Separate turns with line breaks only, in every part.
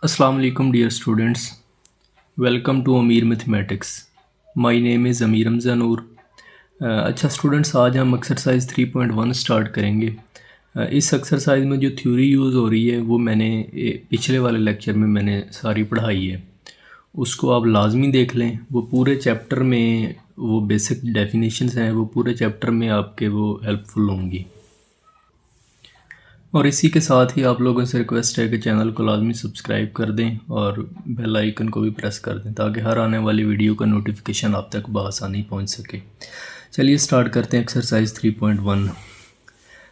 Assalamu alaikum dear students. Welcome to Amir Mathematics. My name is Amir Hamza Noor. अच्छा students, आज हम exercise 3.1 start करेंगे। इस exercise में जो थ्योरी यूज़ हो रही है वो मैंने पिछले वाले लेक्चर में मैंने सारी पढ़ाई है, उसको आप लाजमी देख लें। वो पूरे चैप्टर में वो बेसिक डेफिनेशंस हैं, वो पूरे चैप्टर में आपके वो हेल्पफुल होंगी। और इसी के साथ ही आप लोगों से रिक्वेस्ट है कि चैनल को लाजमी सब्सक्राइब कर दें और बेल आइकन को भी प्रेस कर दें ताकि हर आने वाली वीडियो का नोटिफिकेशन आप तक बआसानी पहुंच सके। चलिए स्टार्ट करते हैं exercise 3.1।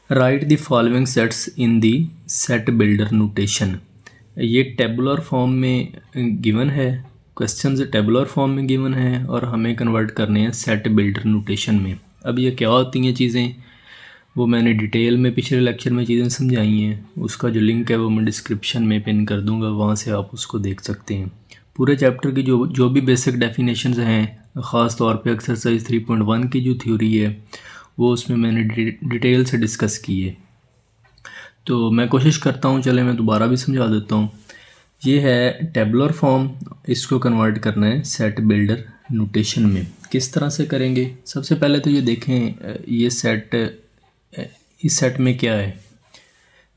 Right the following sets in the set builder notation. ये टेबुलर फॉर्म में गिवन है, क्वेश्चन टेबुलर फॉर्म में गिवन है और हमें कन्वर्ट करने हैं सेट बिल्डर नोटेशन में। अब ये क्या होती हैं चीज़ें, वो मैंने डिटेल में पिछले लेक्चर में चीज़ें समझाई हैं। उसका जो लिंक है वो मैं डिस्क्रिप्शन में पिन कर दूंगा, वहाँ से आप उसको देख सकते हैं। पूरे चैप्टर की जो भी बेसिक डेफिनेशंस हैं, ख़ास तौर पे एक्सरसाइज 3.1 की जो थ्योरी है वो उसमें मैंने डिटेल से डिस्कस की है। तो मैं कोशिश करता हूँ, चले मैं दोबारा भी समझा देता हूँ। ये है टेबुलर फॉर्म, इसको कन्वर्ट करना है सेट बिल्डर नोटेशन में। किस तरह से करेंगे? सबसे पहले तो ये देखें, ये सेट, इस सेट में क्या है,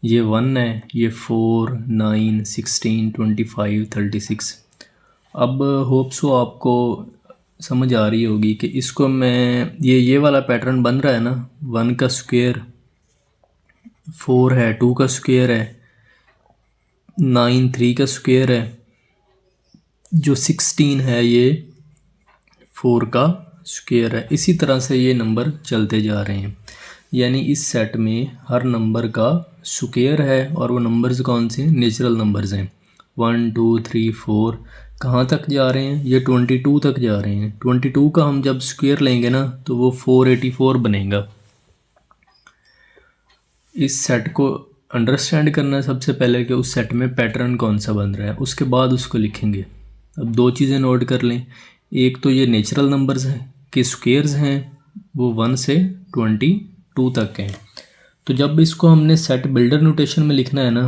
ये 1 है, ये 4, 9, 16, 25, 36। अब होप सो आपको समझ आ रही होगी कि इसको मैं ये वाला पैटर्न बन रहा है ना, 1 का स्क्वायर 4 है, 2 का स्क्वायर है, 9 3 का स्क्वायर है, जो 16 है ये 4 का स्क्वायर है। इसी तरह से ये नंबर चलते जा रहे हैं, यानी इस सेट में हर नंबर का स्क्वायर है और वो नंबर्स कौन से? नेचुरल नंबर्स हैं। 1 2 3 4 कहाँ तक जा रहे हैं? ये 22 तक जा रहे हैं। 22 का हम जब स्क्वायर लेंगे ना तो वो 484 बनेगा। इस सेट को अंडरस्टैंड करना है सबसे पहले कि उस सेट में पैटर्न कौन सा बन रहा है, उसके बाद उसको लिखेंगे। अब दो चीज़ें नोट कर लें, एक तो ये नेचुरल नंबर्स हैं कि स्क्वेयर्स हैं वो 1 से 22 तक हैं। तो जब इसको हमने सेट बिल्डर नोटेशन में लिखना है ना,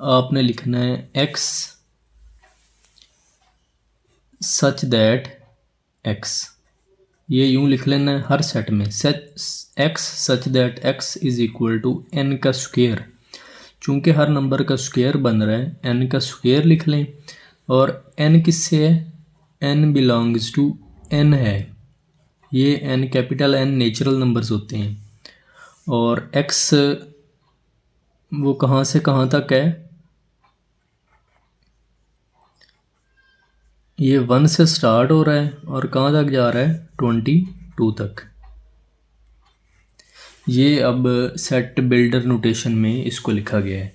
आपने लिखना है x सच दैट x, ये यूं लिख लेना है हर सेट में, x such that x is equal to n का स्क्वायर। चूँकि हर नंबर का स्क्वायर बन रहा है, n का स्क्वायर लिख लें। और n किससे है? n बिलोंग्स टू n है, ये n capital N natural numbers होते हैं। और x वो कहाँ से कहाँ तक है? ये 1 से स्टार्ट हो रहा है और कहाँ तक जा रहा है? 22 तक। ये अब सेट बिल्डर नोटेशन में इसको लिखा गया है,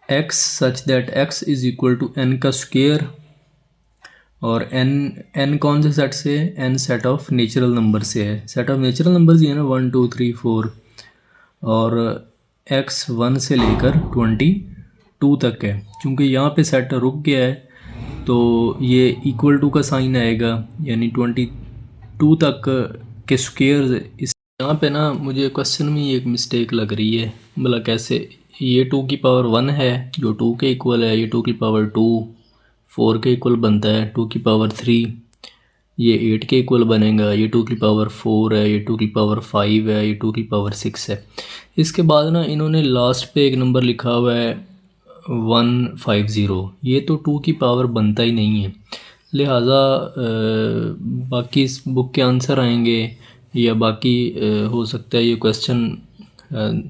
x such that x is equal to n का स्क्वायर। और n कौन से सेट से है? n set of natural number से है। सेट ऑफ नेचुरल नंबर्स ये है ना, 1 2 3 4। और x 1 से लेकर 22 तक है। क्योंकि यहाँ पे सेट रुक गया है तो ये इक्वल टू का साइन आएगा, यानी 22 तक के स्क्वेयर। इस यहाँ पे ना मुझे क्वेश्चन में एक मिस्टेक लग रही है, भला कैसे? ये 2 की पावर 1 है जो 2 के इक्वल है, ये 2 की पावर 2 4 के इक्वल बनता है, 2 की पावर 3 ये 8 के इक्वल बनेगा, ये 2 की पावर 4 है, ये 2 की पावर 5 है, ये 2 की पावर 6 है। इसके बाद ना इन्होंने लास्ट पे एक नंबर लिखा हुआ है 150, ये तो 2 की पावर बनता ही नहीं है। लिहाजा बाकी इस बुक के आंसर आएंगे या बाकी हो सकता है ये क्वेश्चन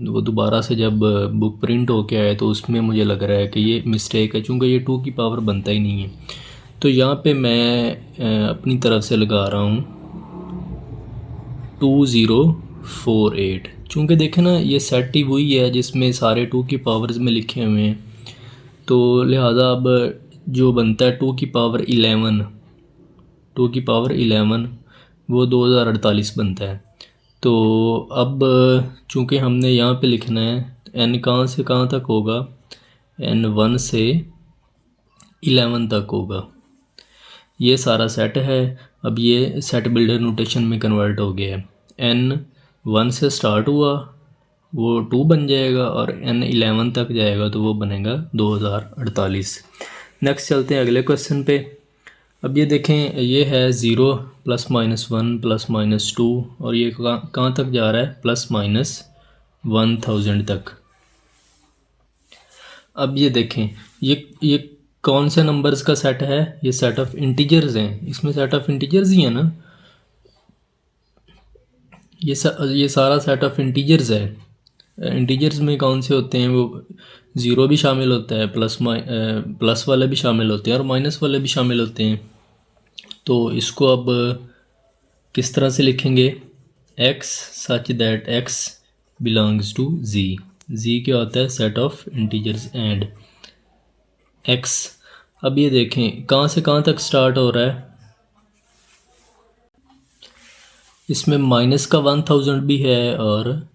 वो दोबारा से जब बुक प्रिंट होके आए तो उसमें मुझे लग रहा है कि ये मिस्टेक है, चूँकि ये 2 की पावर बनता ही नहीं है। तो यहाँ पे मैं अपनी तरफ से लगा रहा हूँ 2048। चूँकि देखें ना ये सेट ही वही है जिसमें सारे 2 की पावर्स में लिखे हुए हैं, तो लिहाजा अब जो बनता है 2 की पावर 11, 2 की पावर 11 वो 2048 बनता है। तो अब चूँकि हमने यहाँ पे लिखना है n कहाँ से कहाँ तक होगा, n 1 से 11 तक होगा। ये सारा सेट है। अब ये सेट बिल्डर नोटेशन में कन्वर्ट हो गया है। n 1 से स्टार्ट हुआ वो 2 बन जाएगा और n 11 तक जाएगा तो वो बनेगा 2048। नेक्स्ट चलते हैं अगले क्वेश्चन पे। अब ये देखें, ये है 0 +-1 +-2 और ये कहाँ तक जा रहा है, +-1000 तक। अब ये देखें, ये कौन से नंबर्स का सेट है, ये सेट ऑफ इंटीजर्स हैं, इसमें सेट ऑफ इंटीजर्स ही है ना, ये सारा सेट ऑफ इंटीजर्स है। इंटीजर्स में कौन से होते हैं, वो ज़ीरो भी शामिल होता है, प्लस वाले भी शामिल होते हैं और माइनस वाले भी शामिल होते हैं। तो इसको अब किस तरह से लिखेंगे, x such that x belongs to z क्या होता है, set of integers and x। अब ये देखें कहाँ से कहाँ तक स्टार्ट हो रहा है, इसमें माइनस का 1000 भी है और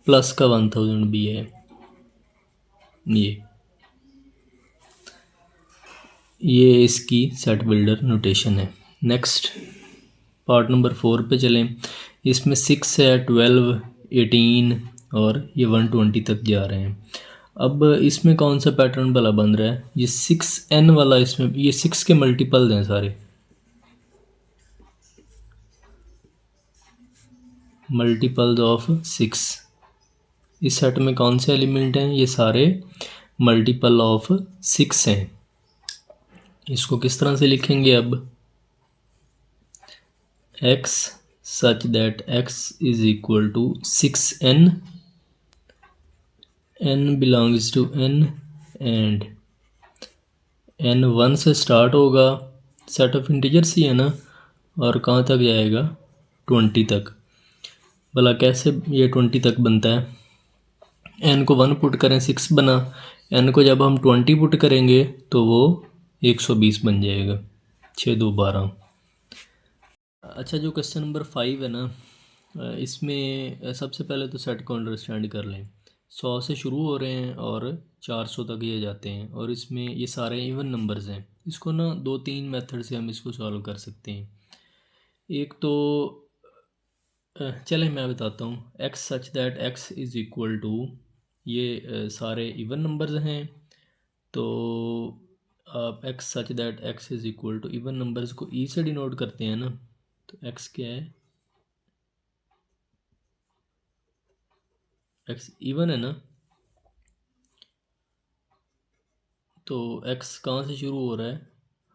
प्लस का 1000 भी है। ये इसकी सेट बिल्डर नोटेशन है। नेक्स्ट पार्ट नंबर 4 पे चलें। इसमें 6 है, 12, 18 और ये 120 तक जा रहे हैं। अब इसमें कौन सा पैटर्न भला बन रहा है, ये 6n वाला, इसमें ये 6 के मल्टीपल हैं सारे, मल्टीपल्स ऑफ 6। इस सेट में कौन से एलिमेंट हैं, ये सारे मल्टीपल ऑफ 6 हैं। इसको किस तरह से लिखेंगे, अब x such that x is equal to 6n, n belongs to n and n 1 से स्टार्ट होगा, सेट ऑफ इंटीजर्स ही है ना, और कहाँ तक जाएगा, 20 तक। भला कैसे ये 20 तक बनता है, n को 1 पुट करें 6 बना, n को जब हम 20 पुट करेंगे तो वो 120 बन जाएगा, 6 2 12। अच्छा, जो क्वेश्चन नंबर 5 है ना, इसमें सबसे पहले तो सेट को अंडरस्टैंड कर लें। 100 से शुरू हो रहे हैं और 400 तक ये जाते हैं और इसमें ये सारे इवन नंबर्स हैं। इसको ना 2-3 मेथड से हम इसको सॉल्व कर सकते हैं। एक तो चलें मैं बताता हूँ, x such that x is equal to, ये सारे इवन नंबर्स हैं, तो आप x such that x is equal to, even numbers को e से डिनोट करते हैं ना, तो x क्या है, x इवन है ना, तो x कहाँ से शुरू हो रहा है,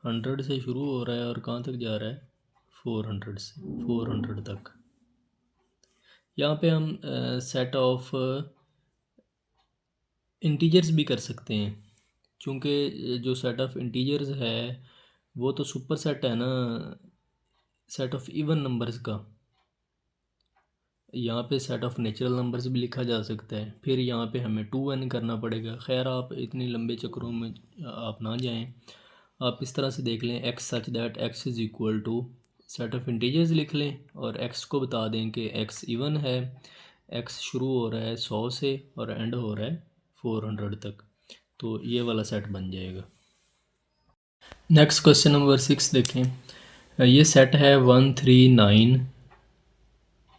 100 से शुरू हो रहा है और कहाँ तक जा रहा है, 400 से 400 तक। यहाँ पे हम सेट ऑफ इंटीजर्स भी कर सकते हैं, क्योंकि जो सेट ऑफ इंटीजर्स है वो तो सुपर सेट है ना सेट ऑफ इवन नंबर्स का। यहाँ पे सेट ऑफ नेचुरल नंबर्स भी लिखा जा सकता है, फिर यहाँ पे हमें 2n करना पड़ेगा। खैर आप इतनी लंबे चक्रों में आप ना जाएं, आप इस तरह से देख लें, x such that x is equal to set of integers लिख लें और x को बता दें कि x इवन है, x शुरू हो रहा है 100 से और एंड हो रहा है 400 तक, तो ये वाला सेट बन जाएगा। नेक्स्ट क्वेश्चन नंबर 6 देखें, ये सेट है 1 3 9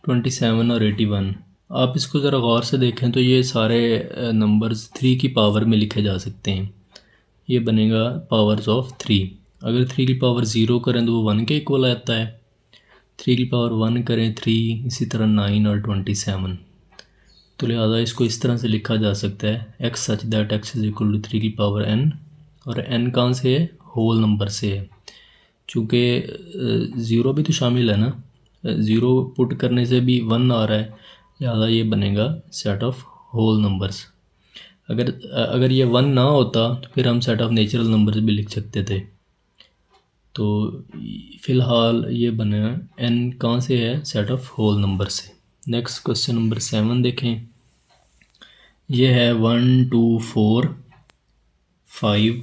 27 और 81। आप इसको ज़रा गौर से देखें तो ये सारे नंबर्स 3 की पावर में लिखे जा सकते हैं। ये बनेगा पावर्स ऑफ 3। अगर 3 की पावर 0 करें तो वो 1 के इक्वल आता है, 3 की पावर 1 करें 3, इसी तरह 9 और 27। तो लिहाजा इसको इस तरह से लिखा जा सकता है, x such that x is equal to 3 की पावर n, और n कहाँ से है, होल नंबर से है, चूँकि 0 भी तो शामिल है ना, 0 पुट करने से भी 1 आ रहा है, लिहाजा ये बनेगा सेट ऑफ होल नंबर्स। अगर ये 1 ना होता तो फिर हम सेट ऑफ नेचुरल नंबर्स भी लिख सकते थे। तो फ़िलहाल ये बना n कहाँ से है, सेट ऑफ होल नंबर से। नेक्स्ट क्वेश्चन नंबर 7 देखें, ये है 1 2 4 5,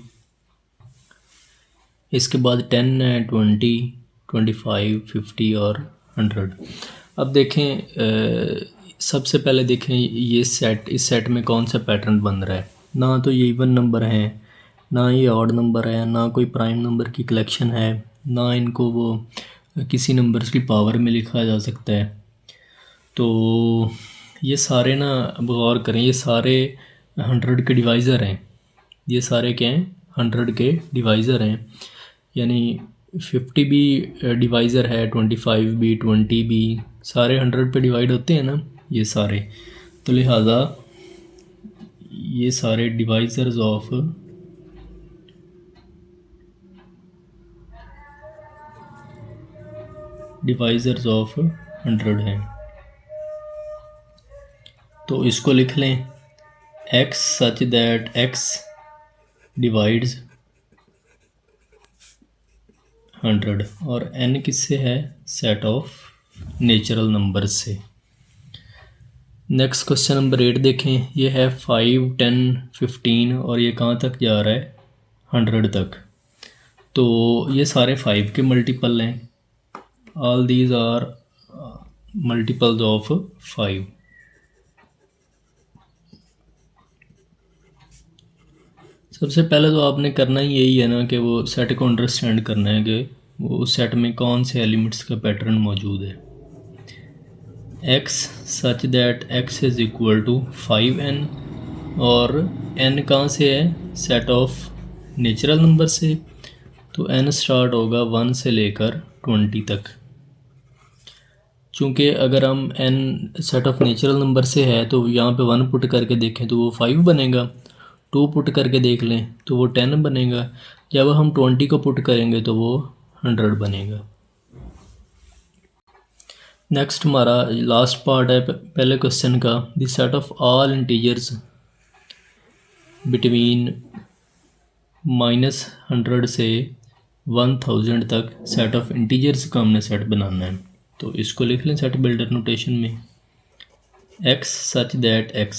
इसके बाद 10 है, 20 25 50 और 100। अब देखें सबसे पहले देखें ये सेट, इस सेट में कौन सा पैटर्न बन रहा है, ना तो ये इवन नंबर हैं, ना ये ऑड नंबर है, ना कोई प्राइम नंबर की कलेक्शन है, ना इनको वो किसी नंबर्स की पावर में लिखा जा सकता है। तो ये सारे ना, अब गौर करें, ये सारे 100 के डिवाइज़र हैं, ये सारे क्या हैं, 100 के डिवाइज़र हैं, यानी 50 भी डिवाइज़र है, 25 भी, 20 भी, सारे 100 पे डिवाइड होते हैं ना ये सारे। तो लिहाजा ये सारे डिवाइज़र्स ऑफ डिवाइज़र्स ऑफ 100 हैं। तो इसको लिख लें x such that x divides 100 और n किससे है, सेट ऑफ नेचुरल नंबर से। नेक्स्ट क्वेश्चन नंबर 8 देखें, ये है 5, 10, 15 और ये कहाँ तक जा रहा है, 100 तक। तो ये सारे 5 के मल्टीपल हैं, all these are multiples of 5। सबसे पहले तो आपने करना ही यही है ना कि वो सेट को अंडरस्टैंड करना है कि वो उस सेट में कौन से एलिमेंट्स का पैटर्न मौजूद है। x such that x is equal to 5n और n कहाँ से है, सेट ऑफ नेचुरल नंबर से। तो n स्टार्ट होगा 1 से लेकर 20 तक। चूँकि अगर हम n set of natural number से है तो यहाँ पे 1 पुट करके देखें तो वो 5 बनेगा, 2 पुट करके देख लें तो वो 10 बनेगा, जब हम 20 को पुट करेंगे तो वो 100 बनेगा। नेक्स्ट हमारा लास्ट पार्ट है पहले क्वेश्चन का, the set of all integers between -100 से 1000 तक सेट ऑफ इंटीजर्स का हमने सेट बनाना है। तो इसको लिख लें सेट बिल्डर नोटेशन में, x such that x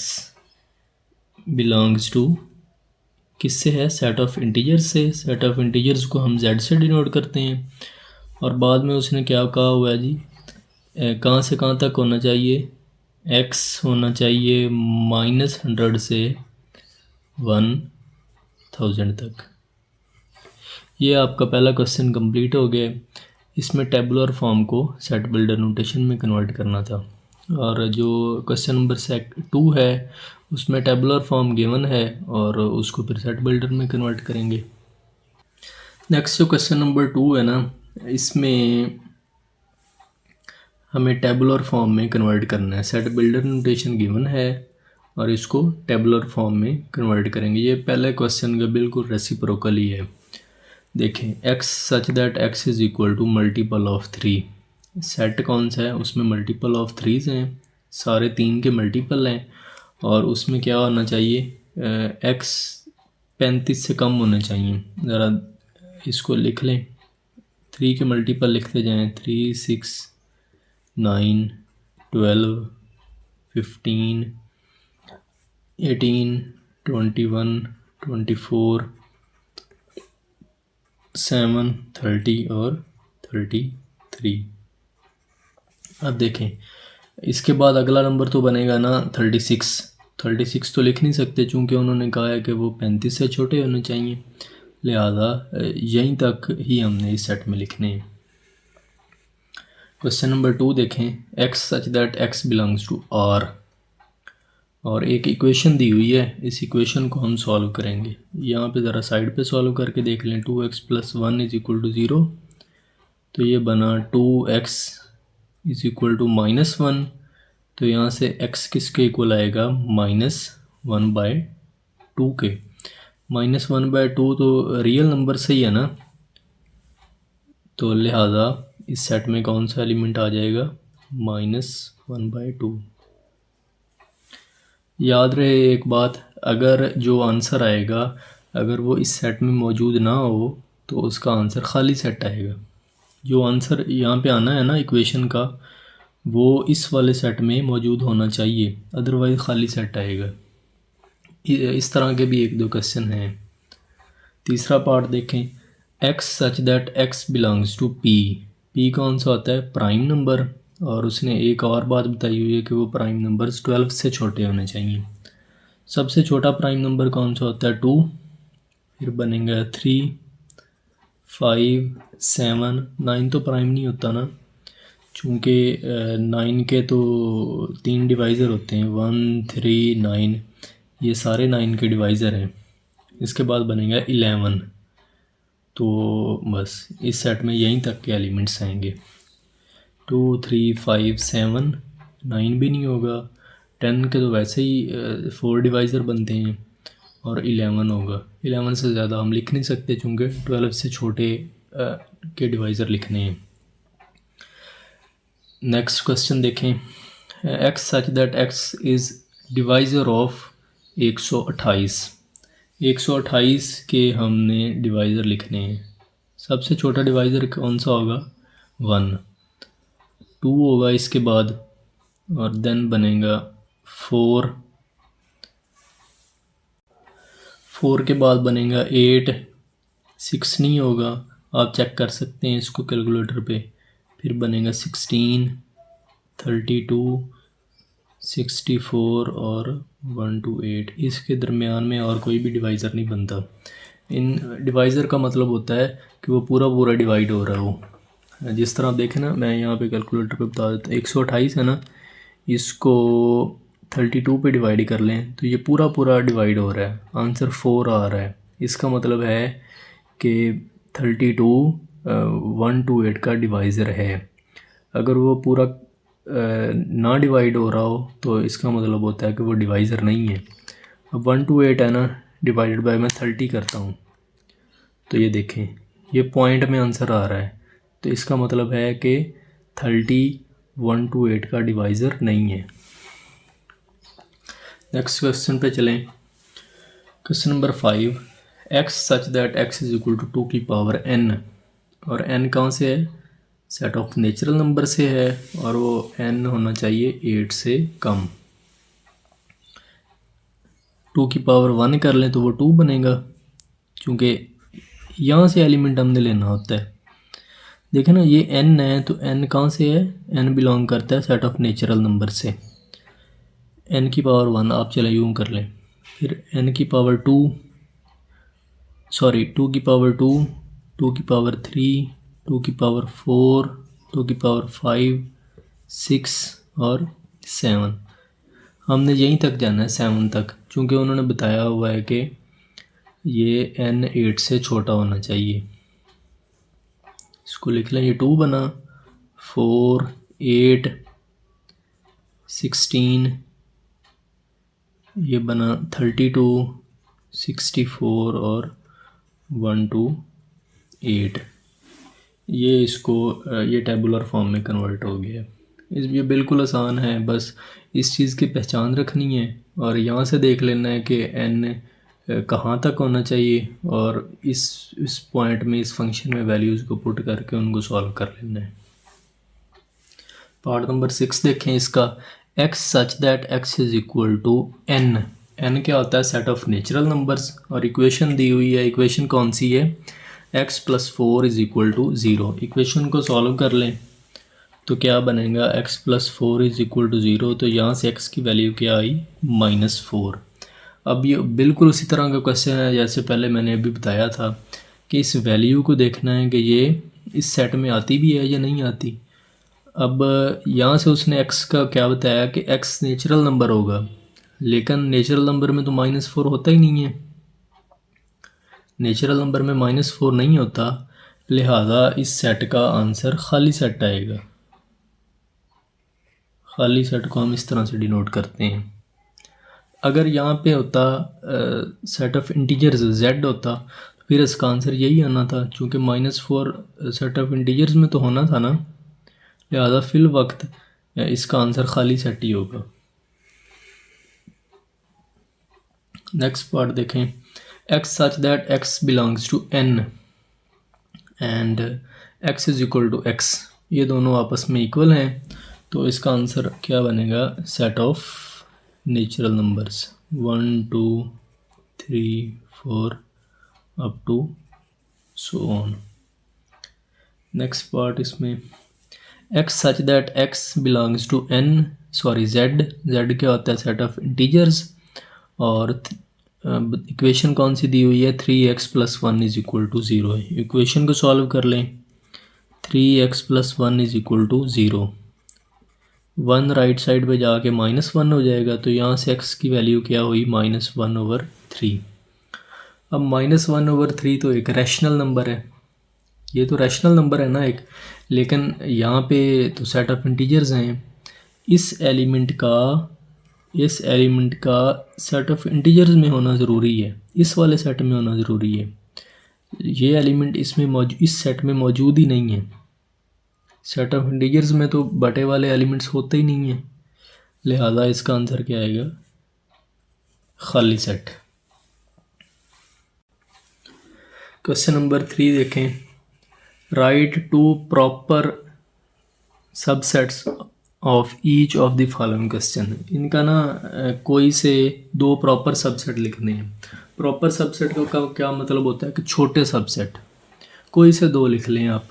belongs to, किससे है, सेट ऑफ इंटीजर्स से। सेट ऑफ इंटीजर्स को हम z से डिनोट करते हैं और बाद में उसने क्या कहा हुआ है जी, कहाँ से कहाँ तक होना चाहिए, x होना चाहिए -100 से 1000 तक। ये आपका पहला क्वेश्चन कंप्लीट हो गया। इसमें टेबुलर फॉर्म को सेट बिल्डर नोटेशन में कन्वर्ट करना था, और जो क्वेश्चन नंबर 2 है उसमें टेबुलर फॉर्म गिवन है और उसको फिर सेट बिल्डर में कन्वर्ट करेंगे। नेक्स्ट जो क्वेश्चन नंबर 2 है ना, इसमें हमें टेबुलर फॉर्म में कन्वर्ट करना है। सेट बिल्डर नोटेशन गिवन है और इसको टेबुलर फॉर्म में कन्वर्ट करेंगे। ये पहले क्वेश्चन का बिल्कुल रेसिप्रोकल ही है। देखें, x such that x is equal to multiple of 3। Set कौन सा है, उसमें मल्टीपल ऑफ 3 हैं, सारे 3 के मल्टीपल हैं और उसमें क्या होना चाहिए, x 35 से कम होने चाहिए। ज़रा इसको लिख लें, 3 के मल्टीपल लिखते जाएं, 3, 6, 9, 12, 15, 18, 21, 24, 7, 30 और 33। अब देखें इसके बाद अगला नंबर तो बनेगा ना 36 तो लिख नहीं सकते चूँकि उन्होंने कहा है कि वो 35 से छोटे होने चाहिए, लिहाजा यहीं तक ही हमने इस सेट में लिखने हैं। क्वेश्चन नंबर 2 देखें, x such that x belongs to r और एक इक्वेशन दी हुई है, इस इक्वेशन को हम सॉल्व करेंगे। यहाँ पे ज़रा साइड पे सॉल्व करके देख लें, 2x + 1 इज़ इक्वल टू 0, तो ये बना 2x इज़ इक्वल टू -1, तो यहाँ से x किसके इक्वल आएगा, -1/2 के। -1/2 तो रियल नंबर सही है ना, तो लिहाजा इस सेट में कौन सा एलिमेंट आ जाएगा, -1/2। याद रहे एक बात, अगर जो आंसर आएगा अगर वो इस सेट में मौजूद ना हो तो उसका आंसर खाली सेट आएगा। जो आंसर यहाँ पे आना है ना इक्वेशन का, वो इस वाले सेट में मौजूद होना चाहिए, अदरवाइज़ खाली सेट आएगा। इस तरह के भी 1-2 क्वेश्चन हैं। तीसरा पार्ट देखें, x such that x belongs to p। p कौन सा होता है, प्राइम नंबर, और उसने एक और बात बताई हुई है कि वो प्राइम नंबर्स 12 से छोटे होने चाहिए। सबसे छोटा प्राइम नंबर कौन सा होता है, 2, फिर बनेगा 3, 5, 7, 9 तो प्राइम नहीं होता ना, चूँकि 9 के तो 3 डिवाइज़र होते हैं, 1, 3, 9, ये सारे 9 के डिवाइज़र हैं। इसके बाद बनेगा 11। तो बस इस सेट में यहीं तक के एलिमेंट्स आएंगे। 2 3 5 7 9 भी नहीं होगा। 10 के तो वैसे ही 4 डिवाइज़र बनते हैं और 11 होगा। 11 से ज़्यादा हम लिख नहीं सकते चूँकि 12 से छोटे के डिवाइज़र लिखने हैं। नेक्स्ट क्वेश्चन देखें। X such that x is divisor of 128। 128 के हमने डिवाइज़र लिखने हैं। सबसे छोटा डिवाइज़र कौन सा होगा? 1। 2 होगा इसके बाद और देन बनेगा 4। 4 के बाद बनेगा 8। 6 नहीं होगा, आप चेक कर सकते हैं इसको कैलकुलेटर पे। फिर बनेगा 16, 32, 64 और 1 to 8। इसके दरमियान में और कोई भी डिवाइज़र नहीं बनता। इन डिवाइज़र का मतलब होता है कि वो पूरा पूरा डिवाइड हो रहा हो। जिस तरह आप देखें ना, मैं यहाँ पे कैलकुलेटर पे बता देता हूँ। 128 है ना, इसको 32 पे डिवाइड कर लें तो ये पूरा पूरा डिवाइड हो रहा है। आंसर 4 आ रहा है। इसका मतलब है कि 32 1 to 8 का डिवाइज़र है। अगर वो पूरा ना डिवाइड हो रहा हो तो इसका मतलब होता है कि वो डिवाइज़र नहीं है। अब 1 to 8 है ना, डिवाइडेड बाय मैं 30 करता हूँ तो ये देखें, ये पॉइंट में आंसर आ रहा है। तो इसका मतलब है कि 30 1 to 8 का डिवाइज़र नहीं है। नेक्स्ट क्वेश्चन पे चलें। Question number 5। X such that X is equal to 2 की पावर n। और n कहाँ से है? सेट ऑफ नेचुरल नंबर से है और वो n होना चाहिए 8 से कम। 2 की पावर 1 कर लें तो वो 2 बनेगा, क्योंकि यहाँ से एलिमेंट हमने लेना होता है। देखें ना, ये n है तो n कहाँ से है? n बिलोंग करता है सेट ऑफ नेचुरल नंबर से। n की पावर 1 आप चले यूँ कर लें। फिर n की पावर 2 की पावर 2, 2 की पावर 3, 2 की पावर 4, 2 की पावर 5, 6 और 7। हमने यहीं तक जाना है 7 तक, क्योंकि उन्होंने बताया हुआ है कि ये n 8 से छोटा होना चाहिए। इसको लिख लें, ये 2 बना, 4, 8, 16, ये बना 32, 64 और 1 to 8। ये इसको ये टेबुलर फॉर्म में कन्वर्ट हो गया। ये बिल्कुल आसान है, बस इस चीज़ की पहचान रखनी है और यहाँ से देख लेना है कि n कहाँ तक होना चाहिए और इस पॉइंट में, इस फंक्शन में वैल्यूज़ को पुट करके उनको सॉल्व कर लेना है। पार्ट नंबर 6 देखें इसका। x such that x is equal to n। n क्या होता है? Set of natural numbers. और इक्वेशन दी हुई है। इक्वेशन कौन सी है? x + 4 is equal to 0। Equation को सॉल्व कर लें तो क्या बनेगा? x + 4 is equal to 0। तो यहाँ से x की वैल्यू क्या आई? -4। अब ये बिल्कुल उसी तरह का क्वेश्चन है जैसे पहले मैंने अभी बताया था कि इस वैल्यू को देखना है कि ये इस सेट में आती भी है या नहीं आती। अब यहाँ से उसने x का क्या बताया कि x नेचुरल नंबर होगा, लेकिन नेचुरल नंबर में तो -4 होता ही नहीं है। नेचुरल नंबर में -4 नहीं होता, लिहाजा इस सेट का आंसर खाली सेट आएगा। खाली सेट को हम इस तरह से डिनोट करते हैं। अगर यहाँ पे होता सेट ऑफ इंटीजर्स z होता, फिर इसका आंसर यही आना था, क्योंकि -4 सेट ऑफ इंटीजर्स में तो होना था ना, लिहाजा फिल वक्त इसका आंसर खाली सेट ही होगा। नेक्स्ट पार्ट देखें। x such that x belongs to n and x is equal to x। ये दोनों आपस में इक्वल हैं, तो इसका आंसर क्या बनेगा? Set of natural numbers 1 2 3 4 up to so on. Next part इसमें x such that x belongs to z क्या होता है? Set of integers. और इक्वेशन कौन सी दी हुई है? 3x + 1 is equal to 0। Equation को सॉल्व कर लें। 3x + 1 is equal to 0। 1 right side पे जाके -1 हो जाएगा, तो यहाँ से x की वैल्यू क्या हुई? -1/3। अब -1/3 तो एक रैशनल नंबर है, ये तो रैशनल नंबर है ना एक, लेकिन यहाँ पे तो सेट ऑफ इंटीजर्स हैं। इस एलिमेंट का सेट ऑफ इंटीजर्स में होना ज़रूरी है, इस वाले सेट में होना ज़रूरी है। ये एलिमेंट इस सेट में मौजूद ही नहीं है। सेट ऑफ इंटीजर्स में तो बटे वाले एलिमेंट्स होते ही नहीं हैं, लिहाजा इसका आंसर क्या आएगा? खाली सेट। क्वेश्चन नंबर 3 देखें। Right 2 proper subsets of each of the following question. इनका ना कोई से 2 प्रॉपर सबसेट लिखने हैं। प्रॉपर सबसेट का क्या मतलब होता है कि छोटे सबसेट, कोई से 2 लिख लें आप।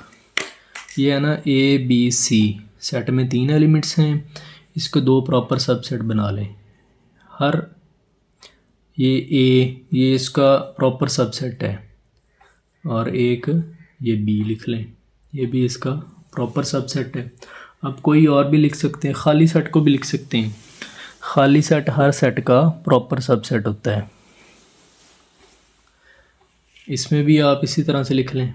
ये है ना ABC, सेट में 3 एलिमेंट्स हैं, इसके 2 प्रॉपर सबसेट बना लें। हर ये इसका प्रॉपर सबसेट है, और एक ये B लिख लें, ये भी इसका प्रॉपर सबसेट है। अब कोई और भी लिख सकते हैं, खाली सेट को भी लिख सकते हैं। खाली सेट हर सेट का प्रॉपर सबसेट होता है। इसमें भी आप इसी तरह से लिख लें।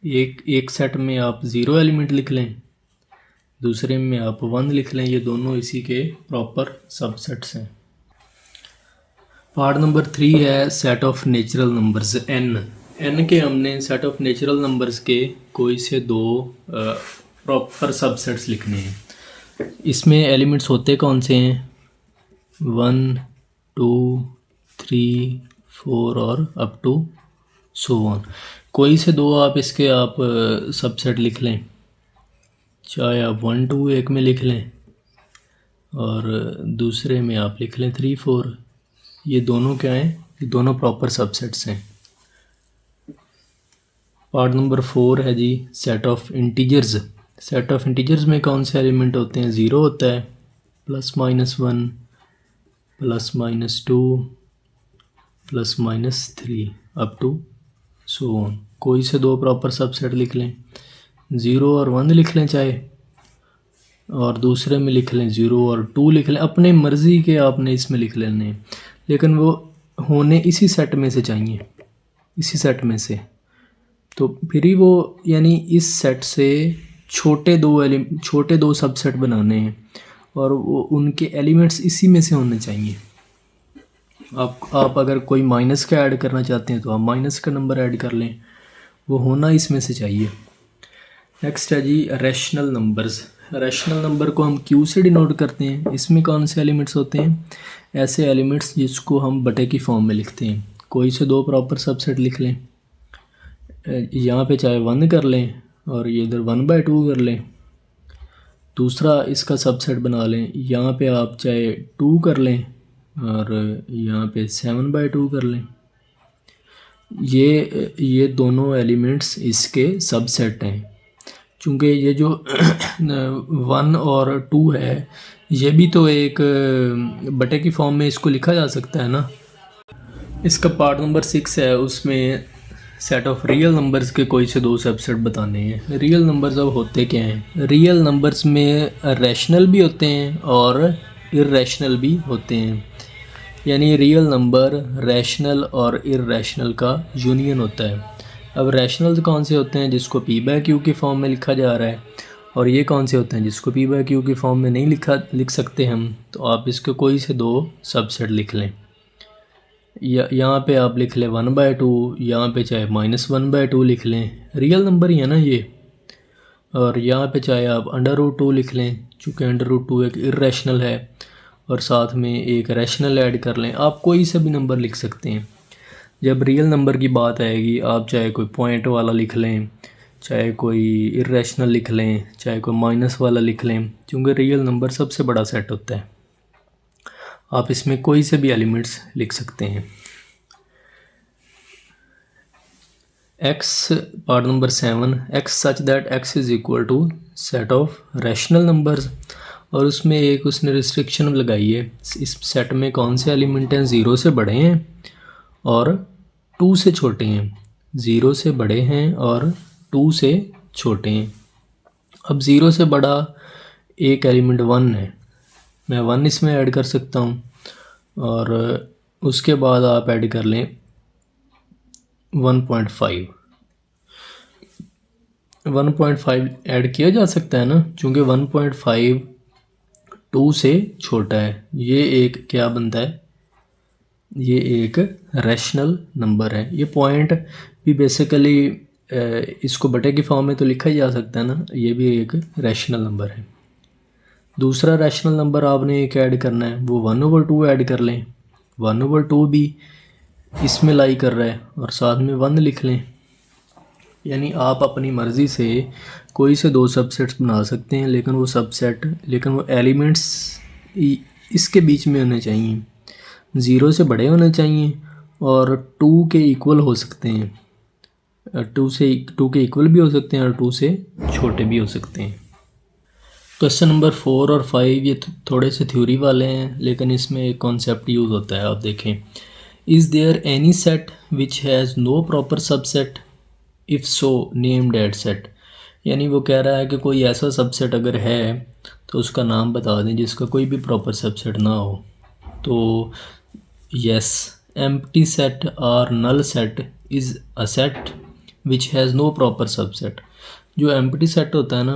एक सेट में आप 0 एलिमेंट लिख लें, दूसरे में आप 1 लिख लें, ये दोनों इसी के प्रॉपर सबसेट्स हैं। पार्ट नंबर 3 है set of natural numbers n के हमने सेट ऑफ नेचुरल नंबर्स के कोई से 2 प्रॉपर सबसेट्स लिखने हैं। इसमें एलिमेंट्स होते कौन से हैं? 1, 2, 3, 4 और अप टू सो ऑन। कोई से 2 आप इसके सबसेट लिख लें, चाहे आप 1, 2 एक में लिख लें और दूसरे में आप लिख लें 3, 4। ये दोनों क्या हैं? ये दोनों प्रॉपर सबसेट्स हैं। पार्ट नंबर 4 है Z set of integers. Set of integers में कौन से एलिमेंट होते हैं? 0 होता है, +-1, +-2, +-3 अप टू सो ऑन। कोई से 2 प्रॉपर सबसेट लिख लें, 0 और 1 लिख लें चाहे, और दूसरे में लिख लें 0 और 2 लिख लें। अपने मर्ज़ी के आपने इसमें लिख लेने हैं, लेकिन वो होने इसी सेट में से चाहिए, इसी सेट में से। तो फिर ही वो, यानी इस सेट से छोटे दो सबसेट बनाने हैं, और वो उनके एलिमेंट्स इसी में से होने चाहिए। आप अगर कोई माइनस का ऐड करना चाहते हैं तो आप माइनस का नंबर ऐड कर लें, वो होना इसमें से चाहिए। नेक्स्ट है जी रैशनल नंबर्स। रैशनल नंबर को हम Q से डिनोट करते हैं। इसमें कौन से एलिमेंट्स होते हैं? ऐसे एलिमेंट्स जिसको हम बटे की फॉर्म में लिखते हैं। कोई से 2 प्रॉपर सबसेट लिख लें, यहाँ पे चाहे 1 कर लें और ये इधर 1/2 कर लें। दूसरा इसका सबसेट बना लें, यहाँ पे आप चाहे 2 कर लें और यहाँ पे 7/2 कर लें। ये दोनों एलिमेंट्स इसके सबसेट हैं। चूँकि ये जो 1 और 2 है, ये भी तो एक बटे की फॉर्म में इसको लिखा जा सकता है ना। इसका पार्ट नंबर 6 है, उसमें सेट ऑफ रियल नंबर्स के कोई से 2 सबसेट बताने हैं। रियल नंबर्स अब होते क्या हैं? रियल नंबर्स में रैशनल भी होते हैं और इर्रेशनल भी होते हैं। यानी रियल नंबर रैशनल और इर्रेशनल का यूनियन होता है। अब रैशनल कौन से होते हैं? जिसको P/Q की फॉर्म में लिखा जा रहा है, और ये कौन से होते हैं जिसको P/Q की फॉर्म में नहीं लिख सकते हम। तो आप इसके कोई से 2 सबसेट लिख लें। यहाँ पे आप लिख लें 1/2, यहाँ पे चाहे -1/2 लिख लें, रियल नंबर ही है ना ये। और यहाँ पे चाहे आप √2 लिख लें, चूँकि √2 एक इर्रेशनल है, और साथ में एक रैशनल ऐड कर लें। आप कोई सा भी नंबर लिख सकते हैं। जब रियल नंबर की बात आएगी, आप चाहे कोई पॉइंट वाला लिख लें, चाहे कोई इर्रेशनल लिख लें, चाहे कोई माइनस वाला लिख लें, क्योंकि रियल नंबर सबसे बड़ा सेट होता है। आप इसमें कोई से भी एलिमेंट्स लिख सकते हैं। x part number 7, x such that x is equal to set of rational numbers. और उसमें एक उसने रिस्ट्रिक्शन लगाई है, इस सेट में कौन से एलिमेंट हैं 0 से बड़े हैं और 2 से छोटे हैं। 0 से बड़े हैं और 2 से छोटे हैं। अब 0 से बड़ा एक एलिमेंट 1 है, मैं 1 इसमें ऐड कर सकता हूँ, और उसके बाद आप ऐड कर लें 1.5 ऐड किया जा सकता है ना, चूँकि 1.5 2 से छोटा है। ये एक क्या बनता है, ये एक रैशनल नंबर है। ये पॉइंट भी बेसिकली इसको बटे की फॉर्म में तो लिखा ही जा सकता है ना, ये भी एक रैशनल नंबर है। दूसरा रैशनल नंबर आपने एक ऐड करना है, वो 1/2 ऐड कर लें। 1/2 भी इसमें लाई कर रहा है और साथ में 1 लिख लें। यानी आप अपनी मर्ज़ी से कोई से 2 सबसेट्स बना सकते हैं, लेकिन वो एलिमेंट्स इसके बीच में होने चाहिए, 0 से बड़े होने चाहिए और 2 के इक्वल हो सकते हैं। 2 के इक्वल भी हो सकते हैं और 2 से छोटे भी हो सकते हैं। क्वेश्चन नंबर 4 और 5 ये थोड़े से थ्योरी वाले हैं, लेकिन इसमें एक कॉन्सेप्ट यूज़ होता है। आप देखें, is there any set which has no proper subset, if so name that set. यानी वो कह रहा है कि कोई ऐसा सबसेट अगर है तो उसका नाम बता दें जिसका कोई भी प्रॉपर सबसेट ना हो। तो यस, एम्प्टी सेट और null set is a set which has no proper subset. जो एम्प्टी सेट होता है ना,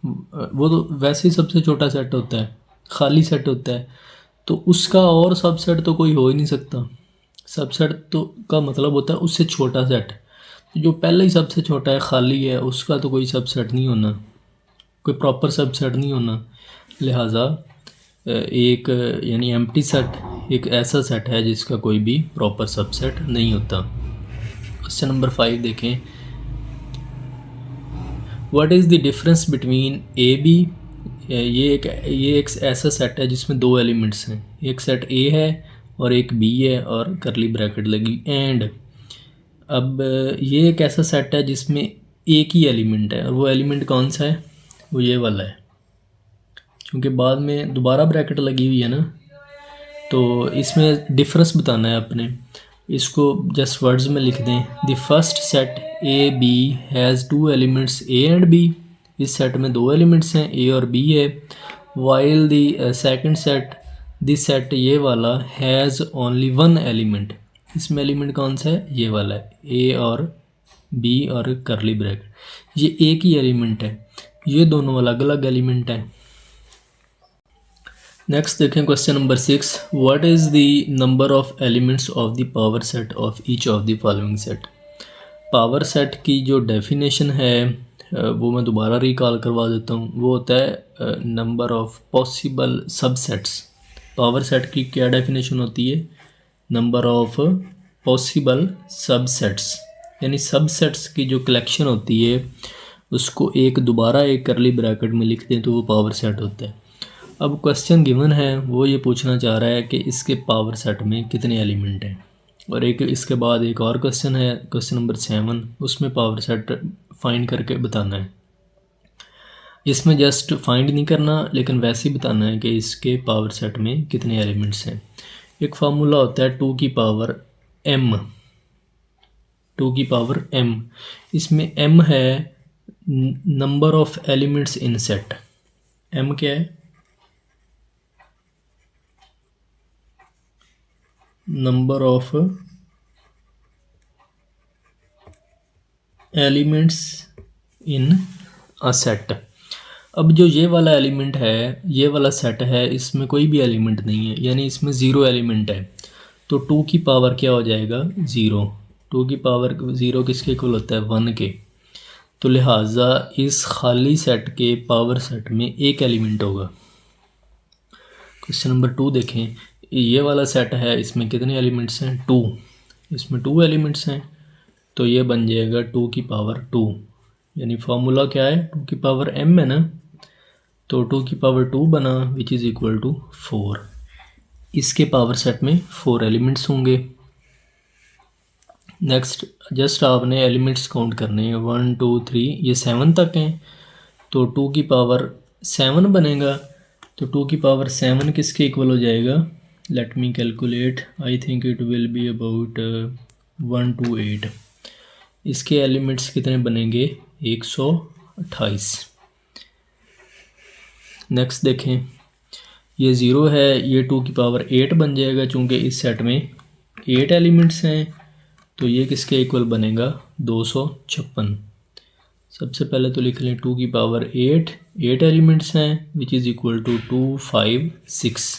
वो तो वैसे ही सबसे छोटा सेट होता है, खाली सेट होता है, तो उसका और सबसेट तो कोई हो ही नहीं सकता। सबसेट तो का मतलब होता है उससे छोटा सेट। जो पहले ही सबसे छोटा है, खाली है, उसका तो कोई सबसेट नहीं होना, कोई प्रॉपर सबसेट नहीं होना। लिहाजा एक यानी एम्प्टी सेट एक ऐसा सेट है जिसका कोई भी प्रॉपर सबसेट नहीं होता। क्वेश्चन नंबर 5 देखें, what is the difference between A B. ये एक ऐसा सेट है जिसमें 2 एलिमेंट्स हैं, एक सेट ए है और एक बी है और करली ब्रैकेट लगी एंड। अब ये एक ऐसा सेट है जिसमें एक ही एलिमेंट है और वो एलिमेंट कौन सा है, वो ये वाला है। क्योंकि बाद में दोबारा ब्रैकेट लगी हुई है ना, तो इसमें डिफरेंस बताना है अपने। इसको जस्ट वर्ड्स में लिख दें, the first set A B has 2 elements A and B. इस सेट में 2 एलिमेंट्स हैं, ए और बी है। While the second set, this set ये वाला हैज़ ओनली 1 एलिमेंट। इसमें एलिमेंट कौन सा है, ये वाला है, ए और बी और करली ब्रैकेट, ये एक ही एलिमेंट है। ये दोनों अलग अलग एलिमेंट हैं। नेक्स्ट देखें question number 6, what is the number of elements of the power set of each of the following set. Power set की जो डेफिनेशन है वो मैं दोबारा रिकॉल करवा देता हूँ। वो होता है number of possible subsets. Power set की क्या डेफिनेशन होती है, नंबर ऑफ पॉसिबल सबसेट्स, यानी सबसेट्स की जो कलेक्शन होती है उसको दोबारा एक करली ब्रैकेट में लिख दें तो वो पावर सेट होता है। अब क्वेश्चन गिवन है, वो ये पूछना चाह रहा है कि इसके पावर सेट में कितने एलिमेंट हैं। और एक इसके बाद एक और क्वेश्चन है, क्वेश्चन नंबर 7, उसमें पावर सेट फाइंड करके बताना है। इसमें जस्ट फाइंड नहीं करना, लेकिन वैसे ही बताना है कि इसके पावर सेट में कितने एलिमेंट्स हैं। एक फार्मूला होता है 2 की पावर m, 2 की पावर m। इसमें m है number of elements in set. m क्या है, number of elements in a set. अब जो ये वाला एलिमेंट है, ये वाला सेट है, इसमें कोई भी एलिमेंट नहीं है, यानी इसमें 0 एलिमेंट है। तो 2 की पावर क्या हो जाएगा, 0। 2 की पावर 0 किसके इक्वल होता है, 1 के। तो लिहाजा इस खाली सेट के पावर सेट में एक एलिमेंट होगा। क्वेश्चन नंबर 2 देखें, ये वाला सेट है, इसमें कितने एलिमेंट्स हैं, 2। इसमें 2 एलिमेंट्स हैं, तो ये बन जाएगा 2 की पावर 2। यानी फार्मूला क्या है, 2 की पावर m है ना, तो 2 की पावर 2 बना विच इज़ इक्वल टू 4। इसके पावर सेट में 4 एलिमेंट्स होंगे। नेक्स्ट जस्ट आपने एलिमेंट्स काउंट करने हैं, 1 2 3, ये 7 तक हैं, तो 2 की पावर 7 बनेगा। तो 2 की पावर 7 किसके इक्वल हो जाएगा, let me calculate, I think it will be about 1 to 8। इसके एलिमेंट्स कितने बनेंगे, 128। नेक्स्ट देखें, ये 0 है, ये 2 की पावर 8 बन जाएगा, चूँकि इस सेट में 8 एलिमेंट्स हैं। तो ये किसके इक्वल बनेगा 256। सबसे पहले तो लिख लें 2 की पावर 8, 8 एलिमेंट्स हैं which is equal to 256।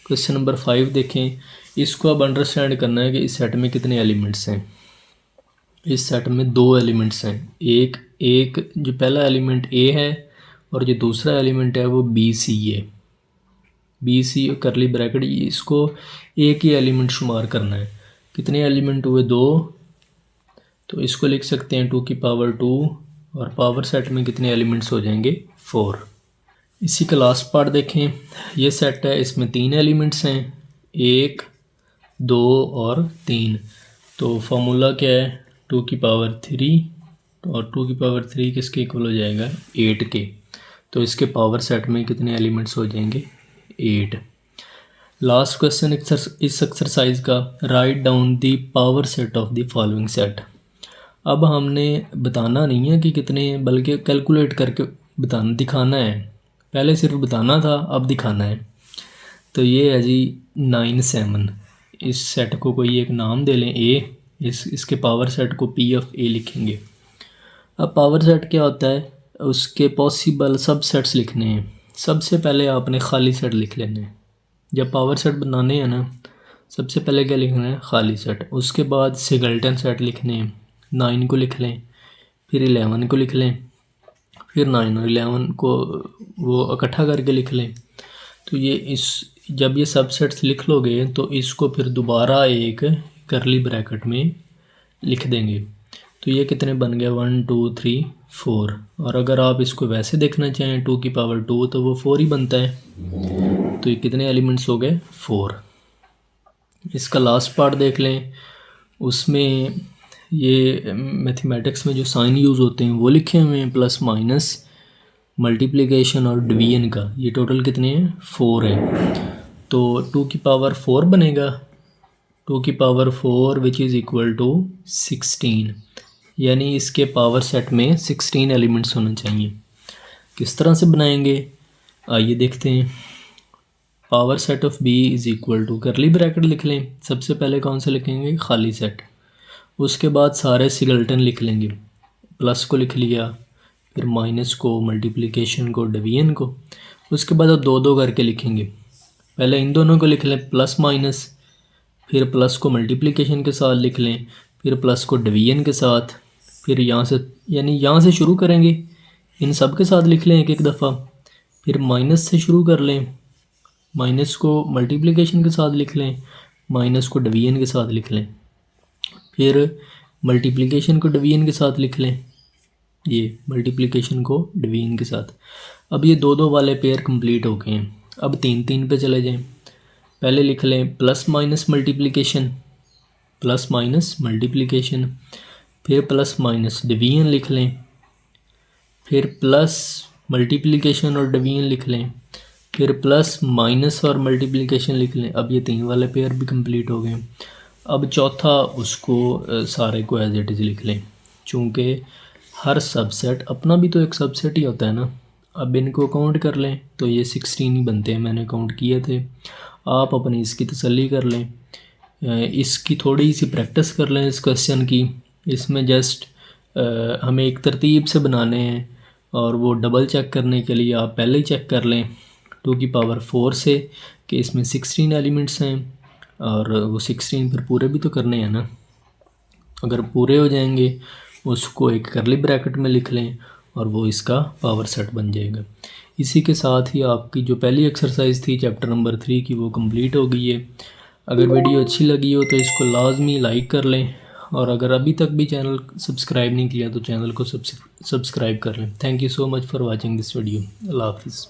Question number 5 देखें। इसको अब अंडरस्टैंड करना है कि इस सेट में कितने एलिमेंट्स हैं। इस सेट में 2 एलिमेंट्स हैं, एक जो पहला एलिमेंट ए है और जो दूसरा एलिमेंट है वो बी सी है। बी सी करली ब्रैकेट, इसको एक ही एलिमेंट शुमार करना है। कितने एलिमेंट हुए 2, तो इसको लिख सकते हैं 2 की पावर 2 और पावर सेट में कितने एलिमेंट्स हो जाएंगे 4। इसी का लास्ट पार्ट देखें। ये सेट है, इसमें 3 एलिमेंट्स हैं, 1 2 और 3। तो फार्मूला क्या है 2 की पावर 3 और 2 की पावर 3 किसके इक्वल हो जाएगा 8 के। तो इसके पावर सेट में कितने एलिमेंट्स हो जाएंगे 8। लास्ट क्वेश्चन इस एक्सरसाइज का, write down the power set of the following set. अब हमने बताना नहीं है कि कितने, बल्कि कैलकुलेट करके दिखाना है। पहले सिर्फ बताना था, अब दिखाना है। तो ये है जी 9 7। इस सेट को कोई एक नाम दे लें ए, इसके पावर सेट को पी ऑफ ए लिखेंगे। अब पावर सेट क्या होता है, उसके पॉसिबल सब सेट्स लिखने हैं। सबसे पहले आपने खाली सेट लिख लेने हैं। जब पावर सेट बनाने हैं ना, सबसे पहले क्या लिखना है खाली सेट। उसके बाद सिंगल्टन सेट लिखने हैं, 9 को लिख लें, फिर 11 को लिख लें, फिर 9 और 11 को वो इकट्ठा करके लिख लें। तो ये जब ये सब सेट्स लिख लोगे तो इसको फिर दोबारा एक करली ब्रैकेट में लिख देंगे। तो ये कितने बन गए 1 2 3 4। और अगर आप इसको वैसे देखना चाहें 2 की पावर 2 तो वो 4 ही बनता है। तो ये कितने एलिमेंट्स हो गए 4। इसका लास्ट पार्ट देख लें। उसमें ये मैथमेटिक्स में जो साइन यूज़ होते हैं वो लिखे हुए हैं, प्लस माइनस, मल्टीप्लिकेशन और डिवीजन का। ये टोटल कितने हैं 4 है। तो 2 की पावर 4 बनेगा, 2 की power 4 which is equal to 16। यानी इसके पावर सेट में 16 एलिमेंट्स होने चाहिए। किस तरह से बनाएंगे आइए देखते हैं। Power set of B is equal to, curly bracket लिख लें। सबसे पहले कौन सा लिखेंगे खाली सेट, उसके बाद सारे सिंगल्टन लिख लेंगे। प्लस को लिख लिया, फिर माइनस को, मल्टीप्लिकेशन को, डिवीजन को। उसके बाद दो दो करके लिखेंगे। पहले इन दोनों को लिख लें प्लस माइनस, फिर प्लस को मल्टीप्लिकेशन के साथ लिख लें, फिर प्लस को डिवीजन के साथ, फिर यहाँ से यानी यहाँ से शुरू करेंगे, इन सब के साथ लिख लें एक एक दफ़ा। फिर माइनस से शुरू कर लें, माइनस को मल्टीप्लिकेशन के साथ लिख लें, माइनस को डिवीजन के साथ लिख लें, फिर मल्टीप्लिकेशन को डिवीजन के साथ लिख लें, ये मल्टीप्लिकेशन को डिवीजन के साथ। अब ये दो दो वाले पेयर कंप्लीट हो गए हैं। अब 3 3 पे चले जाएं। पहले लिख लें plus minus multiplication, plus minus multiplication, फिर प्लस माइनस डिवीजन लिख लें, फिर प्लस मल्टीप्लिकेशन और डिवीजन लिख लें, फिर प्लस माइनस और मल्टीप्लिकेशन लिख लें। अब ये 3 वाले पेयर भी कंप्लीट हो गए। अब चौथा उसको सारे को एज इट इज़ लिख लें, चूँकि हर सबसेट अपना भी तो एक सबसेट ही होता है ना। अब इनको काउंट कर लें तो ये 16 ही बनते हैं, मैंने काउंट किए थे। आप अपनी इसकी तसल्ली कर लें, इसकी थोड़ी सी प्रैक्टिस कर लें इस क्वेश्चन की। इसमें जस्ट हमें एक तरतीब से बनाने हैं और वो डबल चेक करने के लिए आप पहले ही चेक कर लें 2 की पावर 4 से कि इसमें 16 एलिमेंट्स हैं और वो 16 फिर पूरे भी तो करने हैं ना। अगर पूरे हो जाएंगे उसको एक करली ब्रैकेट में लिख लें और वो इसका पावर सेट बन जाएगा। इसी के साथ ही आपकी जो पहली एक्सरसाइज थी चैप्टर नंबर 3 की वो कंप्लीट हो गई है। अगर वीडियो अच्छी लगी हो तो इसको लाजमी लाइक कर लें और अगर अभी तक भी चैनल सब्सक्राइब नहीं किया तो चैनल को सब्सक्राइब कर लें। Thank you so much for watching this video. अल्लाह हाफिज़।